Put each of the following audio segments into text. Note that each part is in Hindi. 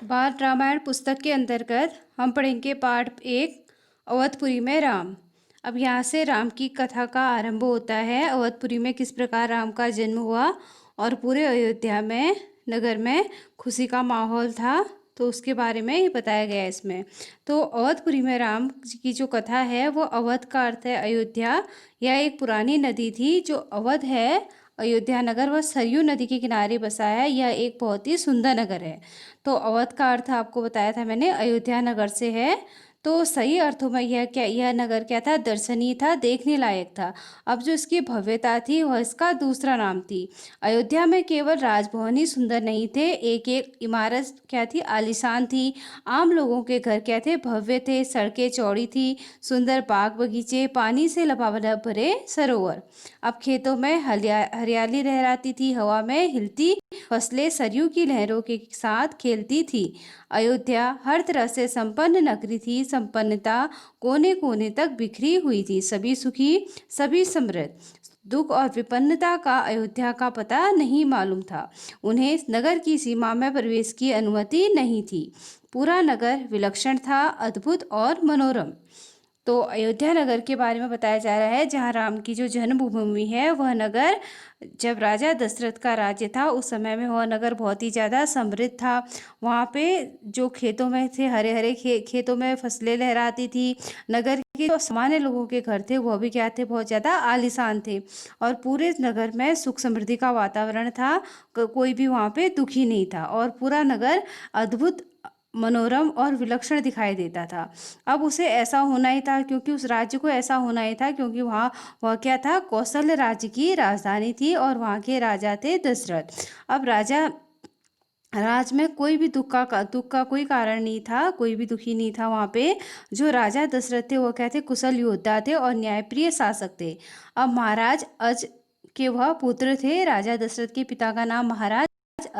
बाल रामायण पुस्तक के अंतर्गत हम पढ़ेंगे पाठ एक, अवधपुरी में राम। अब यहाँ से राम की कथा का आरंभ होता है। अवधपुरी में किस प्रकार राम का जन्म हुआ और पूरे अयोध्या में नगर में खुशी का माहौल था, तो उसके बारे में ये बताया गया है इसमें। तो अवधपुरी में राम जी की जो कथा है वो अवध का अर्थ है अयोध्या। यह एक पुरानी नदी थी। जो अवध है अयोध्या नगर वह सरयू नदी के किनारे बसा है। यह एक बहुत ही सुंदर नगर है। तो अवध का अर्थ आपको बताया था मैंने अयोध्या नगर से है। तो सही अर्थों में यह नगर क्या था? दर्शनीय था, देखने लायक था। अब जो इसकी भव्यता थी वह इसका दूसरा नाम थी। अयोध्या में केवल राजभवन ही सुंदर नहीं थे, एक एक इमारत क्या थी? आलीशान थी। आम लोगों के घर क्या थे? भव्य थे। सड़कें चौड़ी थी, सुंदर बाग बगीचे, पानी से लबालब भरे सरोवर। अब खेतों में हरियाली लहराती थी, हवा में हिलती फसलें सरयू की लहरों के साथ खेलती थी। अयोध्या हर तरह से संपन्न नगरी थी। संपन्नता कोने कोने तक बिखरी हुई थी। सभी सुखी, सभी समृद्ध। दुख और विपन्नता का अयोध्या का पता नहीं मालूम था। उन्हें नगर की सीमा में प्रवेश की अनुमति नहीं थी। पूरा नगर विलक्षण था, अद्भुत और मनोरम। तो अयोध्या नगर के बारे में बताया जा रहा है, जहाँ राम की जो जन्मभूमि है वह नगर जब राजा दशरथ का राज्य था उस समय में वह नगर बहुत ही ज़्यादा समृद्ध था। वहाँ पे जो खेतों में थे हरे हरे खेतों में फसलें लहराती थी। नगर के जो सामान्य लोगों के घर थे वह भी क्या थे? बहुत ज़्यादा आलीशान थे। और पूरे नगर में सुख समृद्धि का वातावरण था। कोई भी वहाँ पे दुखी नहीं था और पूरा नगर अद्भुत, मनोरम और विलक्षण दिखाई देता था। अब उसे ऐसा होना ही था, क्योंकि उस राज्य को ऐसा होना ही था, क्योंकि वह क्या था? कौशल्य राज्य की राजधानी थी और वहाँ के राजा थे दशरथ। अब राज में कोई भी दुख का कोई कारण नहीं था, कोई भी दुखी नहीं था वहाँ पे। जो राजा दशरथ थे वो क्या थे? कुशल योद्धा थे और न्यायप्रिय शासक थे। अब महाराज अज के वह पुत्र थे। राजा दशरथ के पिता का नाम महाराज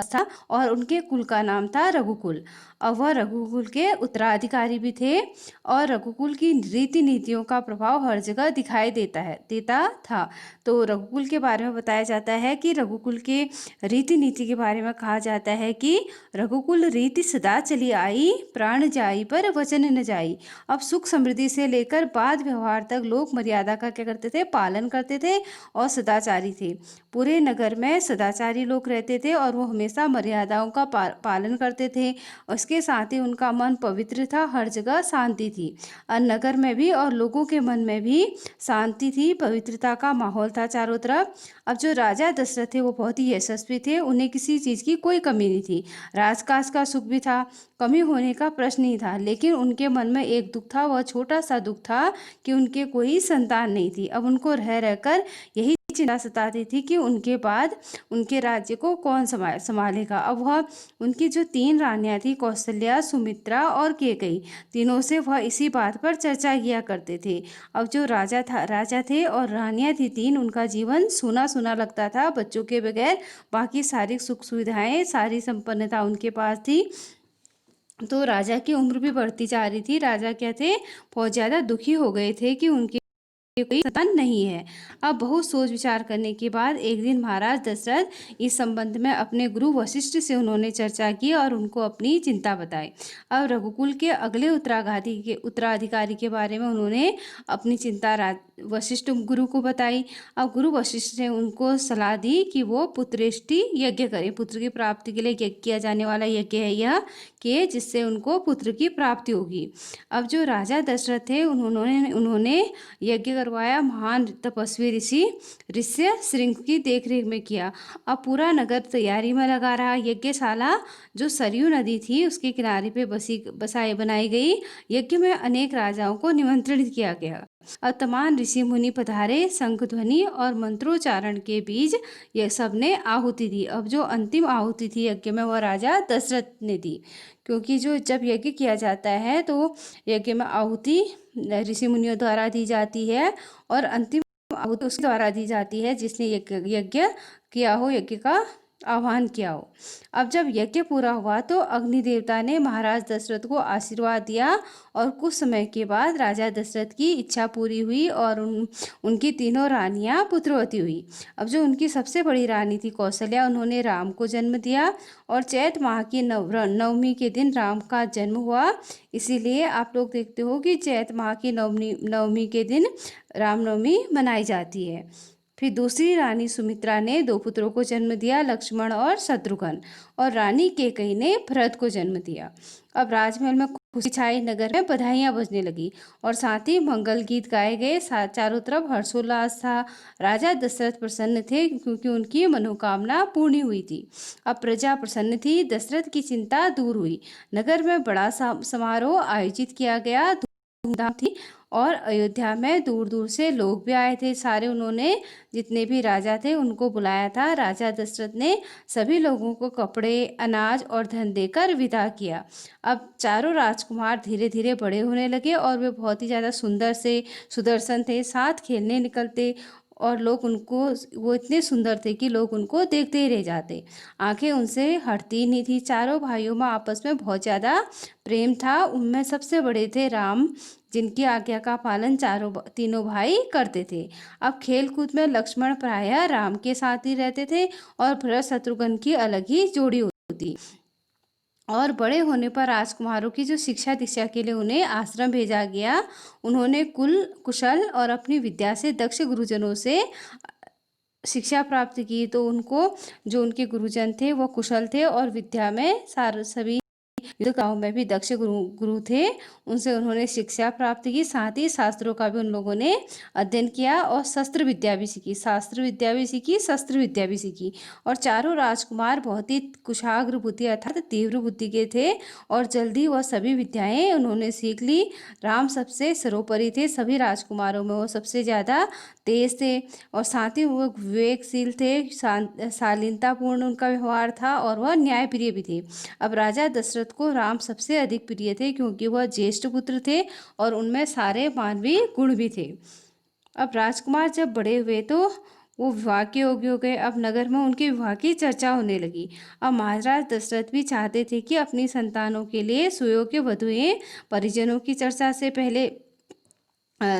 था और उनके कुल का नाम था रघुकुल। अब वह रघुकुल के उत्तराधिकारी भी थे और रघुकुल की रीति नीतियों का प्रभाव हर जगह दिखाई देता था। तो रघुकुल के बारे में बताया जाता है कि रघुकुल के रीति नीति के बारे में कहा जाता है कि रघुकुल रीति सदा चली आई, प्राण जाई पर वचन न जाई। अब सुख समृद्धि से लेकर बाद व्यवहार तक लोग मर्यादा का क्या करते थे? पालन करते थे और सदाचारी थे। पूरे नगर में सदाचारी लोग रहते थे और वो हमेशा मर्यादाओं का पालन करते थे। उसके साथ ही उनका मन पवित्र था, हर जगह शांति थी। और नगर में भी और लोगों के मन में भी शांति थी, पवित्रता का माहौल था चारों तरफ। अब जो राजा दशरथ थे वो बहुत ही यशस्वी थे, उन्हें किसी चीज़ की कोई कमी नहीं थी। राजकाज का सुख भी था, कमी होने का प्रश्न नहीं था। लेकिन उनके मन में एक दुख था, वह छोटा सा दुख था कि उनके कोई संतान नहीं थी। अब उनको रह रहकर यही चिंता सताती थी कि उनके बाद उनके राज्य को कौन संभालेगा। अब वह उनकी जो 3 रानियां थी, कौशल्या, सुमित्रा और केकई, तीनों से वह इसी बात पर चर्चा किया करते थे। अब जो राजा थे और रानियां थी 3, उनका जीवन सूना सूना लगता था बच्चों के बगैर। बाकी सारी सुख सुविधाएं, सारी संपन्नता उनके पास थी। तो राजा की उम्र भी बढ़ती जा रही थी। राजा क्या थे? बहुत ज़्यादा दुखी हो गए थे कि उनके कोई संतान नहीं है। अब बहुत सोच विचार करने के बाद एक दिन महाराज दशरथ इस संबंध में अपने गुरु वशिष्ठ से उन्होंने चर्चा की और उनको अपनी चिंता बताई। अब रघुकुल के अगले उत्तराधिकारी के बारे में उन्होंने अपनी चिंता वशिष्ठ गुरु को बताई। अब गुरु वशिष्ठ ने उनको सलाह दी कि वो पुत्रेष्टि यज्ञ करें। पुत्र की प्राप्ति के लिए यज्ञ किया जाने वाला यज्ञ है यह, कि जिससे उनको पुत्र की प्राप्ति होगी। अब जो राजा दशरथ थे उन्होंने यज्ञ करवाया। महान तपस्वी ऋषि ऋष्य श्रृंग की देखरेख में किया। अब पूरा नगर तैयारी में लगा रहा। यज्ञशाला जो सरयू नदी थी उसके किनारे पे बनाई गई। यज्ञ में अनेक राजाओं को निमंत्रित किया गया। अब तमाम ऋषि मुनि पधारे। शंख ध्वनि और मंत्रोच्चारण के बीच ये सब ने आहुति दी। अब जो अंतिम आहुति थी यज्ञ में वह राजा दशरथ ने दी, क्योंकि जो जब यज्ञ किया जाता है तो यज्ञ में आहुति ऋषि मुनियों द्वारा दी जाती है और अंतिम आहुति उसके द्वारा दी जाती है जिसने यज्ञ किया हो, यज्ञ का आह्वान किया हो। अब जब यज्ञ पूरा हुआ तो अग्नि देवता ने महाराज दशरथ को आशीर्वाद दिया और कुछ समय के बाद राजा दशरथ की इच्छा पूरी हुई और उनकी तीनों रानियां पुत्रवती हुई। अब जो उनकी सबसे बड़ी रानी थी कौशल्या, उन्होंने राम को जन्म दिया और चैत माह की नवमी के दिन राम का जन्म हुआ। इसीलिए आप लोग देखते हो कि चैत माह की नवमी के दिन रामनवमी मनाई जाती है। फिर दूसरी रानी सुमित्रा ने दो पुत्रों को जन्म दिया, लक्ष्मण और शत्रुघ्न, और रानी कैकेयी ने भरत को जन्म दिया। अब राजमहल में खुशी छाई, नगर में बधाइयां बजने लगी और साथ ही मंगल गीत गाए गए। चारों तरफ हर्षोल्लास था। राजा दशरथ प्रसन्न थे क्योंकि उनकी मनोकामना पूर्ण हुई थी। अब प्रजा प्रसन्न थी, दशरथ की चिंता दूर हुई। नगर में बड़ा समारोह आयोजित किया गया, धूमधाम थी और अयोध्या में दूर दूर से लोग भी आए थे। सारे उन्होंने जितने भी राजा थे उनको बुलाया था। राजा दशरथ ने सभी लोगों को कपड़े, अनाज और धन देकर विदा किया। अब चारों राजकुमार धीरे धीरे बड़े होने लगे और वे बहुत ही ज़्यादा सुंदर से सुदर्शन थे। साथ खेलने निकलते और लोग उनको, वो इतने सुंदर थे कि लोग उनको देखते ही रह जाते। आंखें उनसे हटती नहीं थी। चारों भाइयों में आपस में बहुत ज़्यादा प्रेम था। उनमें सबसे बड़े थे राम, जिनकी आज्ञा का पालन तीनों भाई करते थे। अब खेल कूद में लक्ष्मण प्रायः राम के साथ ही रहते थे और भरत शत्रुघ्न की अलग ही जोड़ी होती। और बड़े होने पर राजकुमारों की जो शिक्षा दीक्षा के लिए उन्हें आश्रम भेजा गया। उन्होंने कुशल और अपनी विद्या से दक्ष गुरुजनों से शिक्षा प्राप्त की। तो उनको, जो उनके गुरुजन थे वो कुशल थे और विद्या में सभी गांव में भी दक्ष गुरु थे। उनसे उन्होंने शिक्षा प्राप्त की। साथ ही शास्त्रों का भी उन लोगों ने अध्ययन किया और शस्त्र विद्या भी सीखी, शास्त्र विद्या भी सीखी, शस्त्र विद्या भी सीखी। और चारों राजकुमार बहुत ही कुशाग्र बुद्धि अर्थात तीव्र बुद्धि के थे और जल्दी वह सभी विद्याएं उन्होंने सीख ली। राम सबसे सर्वोपरि थे। सभी राजकुमारों में वो सबसे ज़्यादा तेज थे और साथ ही वो विवेकशील थे, शालीनतापूर्ण उनका व्यवहार था और वह न्यायप्रिय भी थे। अब राजा दशरथ को राम सबसे अधिक प्रिय थे क्योंकि वह ज्येष्ठ पुत्र थे और उनमें सारे मानवीय गुण भी थे। अब राजकुमार जब बड़े हुए तो वो विवाह के योग्य हो गए। अब नगर में उनके विवाह की चर्चा होने लगी। अब महाराज दशरथ भी चाहते थे कि अपनी संतानों के लिए सुयोग्य वधुएं परिजनों की चर्चा से पहले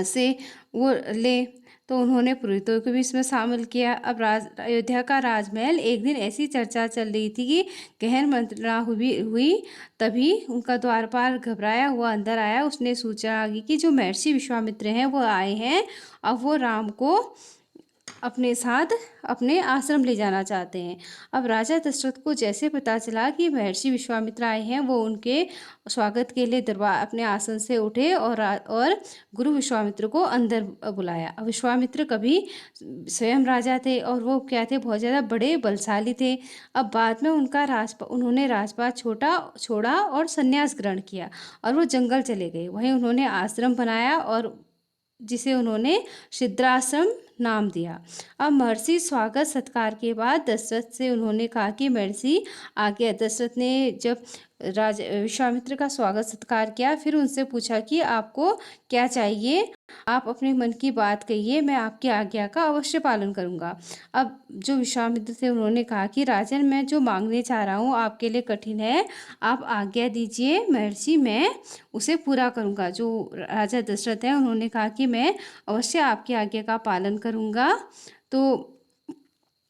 से वो ले, तो उन्होंने पुरोहितों को भी इसमें शामिल किया। अब अयोध्या का राजमहल एक दिन ऐसी चर्चा चल रही थी कि गहन मंत्रणा हुई। तभी उनका द्वारपाल घबराया हुआ अंदर आया। उसने सूचना दी कि जो महर्षि विश्वामित्र हैं वो आए हैं। अब वो राम को अपने साथ अपने आश्रम ले जाना चाहते हैं। अब राजा दशरथ को जैसे पता चला कि महर्षि विश्वामित्र आए हैं, वो उनके स्वागत के लिए दरबार अपने आसन से उठे और गुरु विश्वामित्र को अंदर बुलाया। अब विश्वामित्र कभी स्वयं राजा थे और वो क्या थे, बहुत ज़्यादा बड़े बलशाली थे। अब बाद में उन्होंने राजपाट छोड़ा और संन्यास ग्रहण किया और वो जंगल चले गए। वहीं उन्होंने आश्रम बनाया और जिसे उन्होंने सिद्धाश्रम नाम दिया। अब महर्षि स्वागत सत्कार के बाद दशरथ से उन्होंने कहा कि महर्षि आगे। दशरथ ने जब विश्वामित्र का स्वागत सत्कार किया, फिर उनसे पूछा कि आपको क्या चाहिए, आप अपने मन की बात कहिए, मैं आपकी आज्ञा का अवश्य पालन करूंगा। अब जो विश्वामित्र थे उन्होंने कहा कि राजन, मैं जो मांगने चाह रहा हूँ आपके लिए कठिन है, आप आज्ञा दीजिए महर्षि, मैं उसे पूरा करूंगा। जो राजा दशरथ हैं उन्होंने कहा कि मैं अवश्य आपकी आज्ञा का पालन करूंगा। तो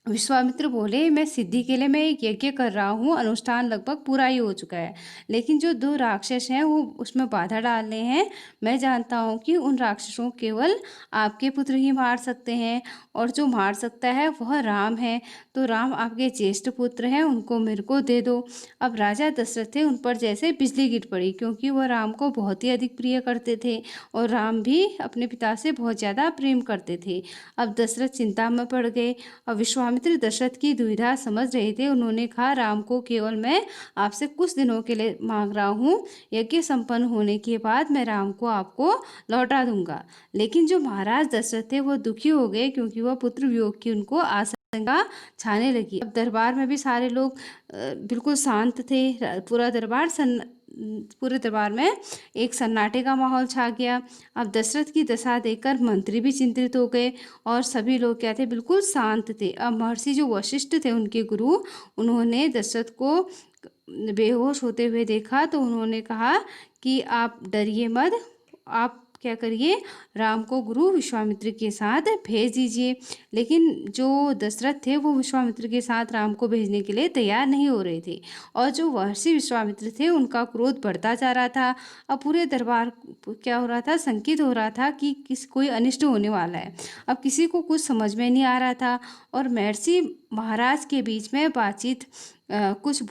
विश्वामित्र बोले, मैं सिद्धि के लिए मैं एक यज्ञ कर रहा हूँ, अनुष्ठान लगभग पूरा ही हो चुका है, लेकिन जो दो राक्षस हैं वो उसमें बाधा डाल रहे हैं। मैं जानता हूँ कि उन राक्षसों को केवल आपके पुत्र ही मार सकते हैं और जो मार सकता है वह राम है। तो राम आपके ज्येष्ठ पुत्र हैं, उनको मेरे को दे दो। अब राजा दशरथ थे, उन पर जैसे बिजली गिर पड़ी क्योंकि वह राम को बहुत ही अधिक प्रिय करते थे और राम भी अपने पिता से बहुत ज़्यादा प्रेम करते थे। अब दशरथ चिंता में पड़ गए और विश्वामित्र दशरथ की दुविधा समझ रहे थे। उन्होंने कहा, राम को केवल मैं आपसे कुछ दिनों के लिए मांग रहा हूँ, यज्ञ संपन्न होने के बाद मैं राम को आपको लौटा दूंगा। लेकिन जो महाराज दशरथ थे वो दुखी हो गए क्योंकि वह पुत्र वियोग की उनको आशा आशंका छाने लगी। अब दरबार में भी सारे लोग बिल्कुल शांत थे। पूरे दरबार में एक सन्नाटे का माहौल छा गया। अब दशरथ की दशा देखकर मंत्री भी चिंतित हो गए और सभी लोग क्या थे, बिल्कुल शांत थे। अब महर्षि जो वशिष्ठ थे, उनके गुरु, उन्होंने दशरथ को बेहोश होते हुए देखा तो उन्होंने कहा कि आप डरिए मत, आप क्या करिए, राम को गुरु विश्वामित्र के साथ भेज दीजिए। लेकिन जो दशरथ थे वो विश्वामित्र के साथ राम को भेजने के लिए तैयार नहीं हो रहे थे और जो महर्षि विश्वामित्र थे उनका क्रोध बढ़ता जा रहा था। अब पूरे दरबार क्या हो रहा था, संकित हो रहा था कि कोई अनिष्ट होने वाला है। अब किसी को कुछ समझ में नहीं आ रहा था और महर्षि महाराज के बीच में बातचीत कुछ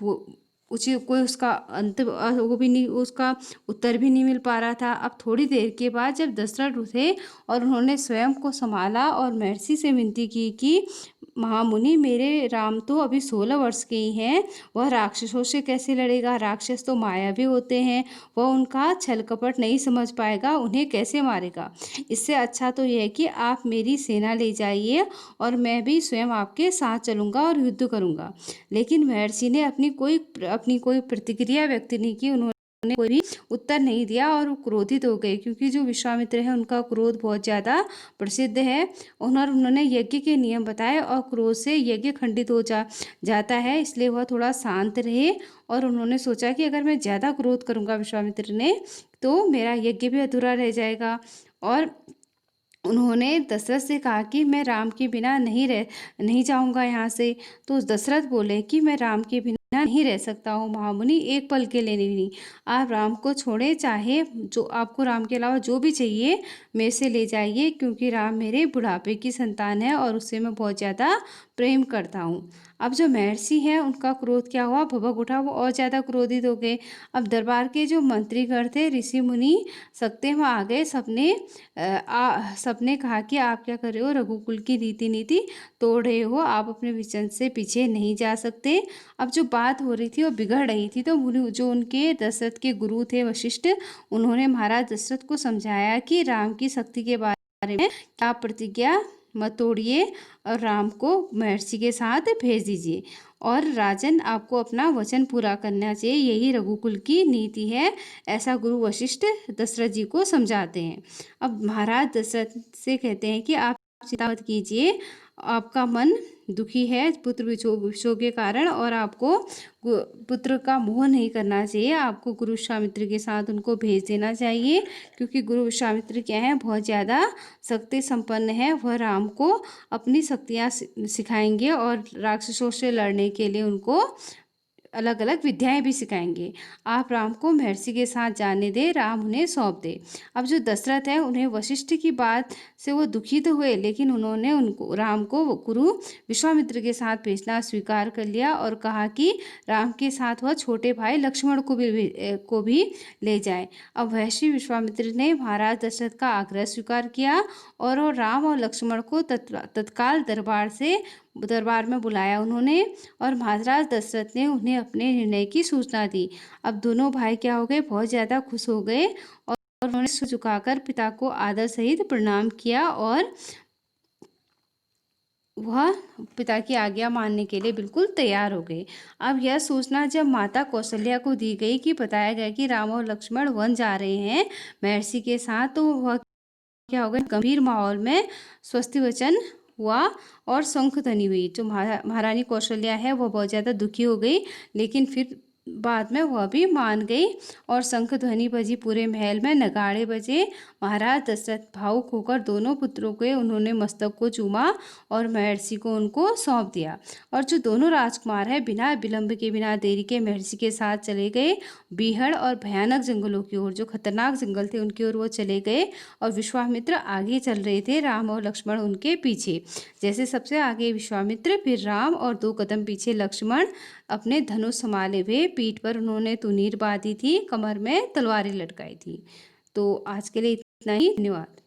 कोई उसका अंत वो भी नहीं, उसका उत्तर भी नहीं मिल पा रहा था। अब थोड़ी देर के बाद जब दशरथ उठे और उन्होंने स्वयं को संभाला और महर्षि से विनती की कि महामुनि, मेरे राम तो अभी 16 वर्ष के ही हैं, वह राक्षसों से कैसे लड़ेगा, राक्षस तो मायावी होते हैं, वह उनका छल कपट नहीं समझ पाएगा, उन्हें कैसे मारेगा। इससे अच्छा तो यह है कि आप मेरी सेना ले जाइए और मैं भी स्वयं आपके साथ चलूँगा और युद्ध करूँगा। लेकिन महर्षि ने अपनी कोई प्रतिक्रिया व्यक्त नहीं की। उन्होंने कोई भी उत्तर नहीं दिया और वो क्रोधित हो गए, क्योंकि जो विश्वामित्र है उनका क्रोध बहुत ज़्यादा प्रसिद्ध है। उन्होंने यज्ञ के नियम बताए और क्रोध से यज्ञ खंडित हो जाता है, इसलिए वह थोड़ा शांत रहे। और उन्होंने सोचा कि अगर मैं ज़्यादा क्रोध करूँगा विश्वामित्र ने, तो मेरा यज्ञ भी अधूरा रह जाएगा। और उन्होंने दशरथ से कहा कि मैं राम के बिना नहीं जाऊँगा यहाँ से। तो दशरथ बोले कि मैं राम के बिना नहीं रह सकता हूँ महामुनि, एक पल के लिए नहीं। आप राम को छोड़े, चाहे जो आपको राम के अलावा जो भी चाहिए मेरे से ले जाइए, क्योंकि राम मेरे बुढ़ापे की संतान है और उससे मैं बहुत ज़्यादा प्रेम करता हूँ। अब जो महर्षि हैं उनका क्रोध क्या हुआ, भभक उठा, वो और ज़्यादा क्रोधित हो गए। अब दरबार के जो मंत्रीगण थे, ऋषि मुनि, सकते वहाँ आ गए। सबने कहा कि आप क्या कर रहे हो, रघुकुल की रीति नीति तोड़ रहे हो, आप अपने विजन से पीछे नहीं जा सकते। अब जो बात हो रही थी वो बिगड़ रही थी, तो जो उनके दशरथ के गुरु थे वशिष्ठ, उन्होंने महाराज दशरथ को समझाया कि राम की शक्ति के बारे में क्या प्रतिज्ञा मत तोड़िए और राम को महर्षि के साथ भेज दीजिए। और राजन, आपको अपना वचन पूरा करना चाहिए, यही रघुकुल की नीति है। ऐसा गुरु वशिष्ठ दशरथ जी को समझाते हैं। अब महाराज दशरथ से कहते हैं कि आप चिंता मत कीजिए, आपका मन दुखी है पुत्र विछोह के कारण और आपको पुत्र का मोह नहीं करना चाहिए। आपको गुरु विश्वामित्र के साथ उनको भेज देना चाहिए, क्योंकि गुरु विश्वामित्र क्या है, बहुत ज़्यादा शक्ति संपन्न है। वह राम को अपनी शक्तियाँ सिखाएंगे और राक्षसों से लड़ने के लिए उनको अलग अलग विद्याएं भी सिखाएंगे। आप राम को महर्षि के साथ जाने दे, राम उन्हें सौंप दे। अब जो दशरथ है, उन्हें वशिष्ठ की बात से वो दुखी तो हुए, लेकिन उन्होंने राम को गुरु विश्वामित्र के साथ भेजना स्वीकार कर लिया और कहा कि राम के साथ वह छोटे भाई लक्ष्मण को भी ले जाए। अब महर्षि विश्वामित्र ने महाराज दशरथ का आग्रह स्वीकार किया और राम और लक्ष्मण को तत्काल दरबार में बुलाया उन्होंने, और महाराज दशरथ ने उन्हें अपने निर्णय की सूचना दी। अब दोनों भाई क्या हो गए, बहुत ज़्यादा खुश हो गए और उन्होंने सिर झुकाकर पिता को आदर सहित प्रणाम किया और वह पिता की आज्ञा मानने के लिए बिल्कुल तैयार हो गए। अब यह सूचना जब माता कौशल्या को दी गई कि बताया गया कि राम और लक्ष्मण वन जा रहे हैं महर्षि के साथ, तो वह क्या हो गया, गंभीर माहौल में स्वस्ति वचन हुआ और शंख ध्वनि हुई। जो महारानी कौशल्या है वह बहुत ज़्यादा दुखी हो गई, लेकिन फिर बाद में वह भी मान गई और शंख ध्वनि बजी, पूरे महल में नगाड़े बजे। महाराज दशरथ भावुक होकर दोनों पुत्रों के उन्होंने मस्तक को चूमा और महर्षि को उनको सौंप दिया। और जो दोनों राजकुमार हैं बिना विलंब के, बिना देरी के महर्षि के साथ चले गए बीहड़ और भयानक जंगलों की ओर, जो खतरनाक जंगल थे उनकी ओर वो चले गए और विश्वामित्र आगे चल रहे थे, राम और लक्ष्मण उनके पीछे। जैसे सबसे आगे विश्वामित्र, फिर राम और 2 कदम पीछे लक्ष्मण, अपने धनुष संभाले हुए, पीठ पर उन्होंने तुनीर बांधी थी, कमर में तलवारें लटकाई थी। तो आज के लिए इतना ही, धन्यवाद।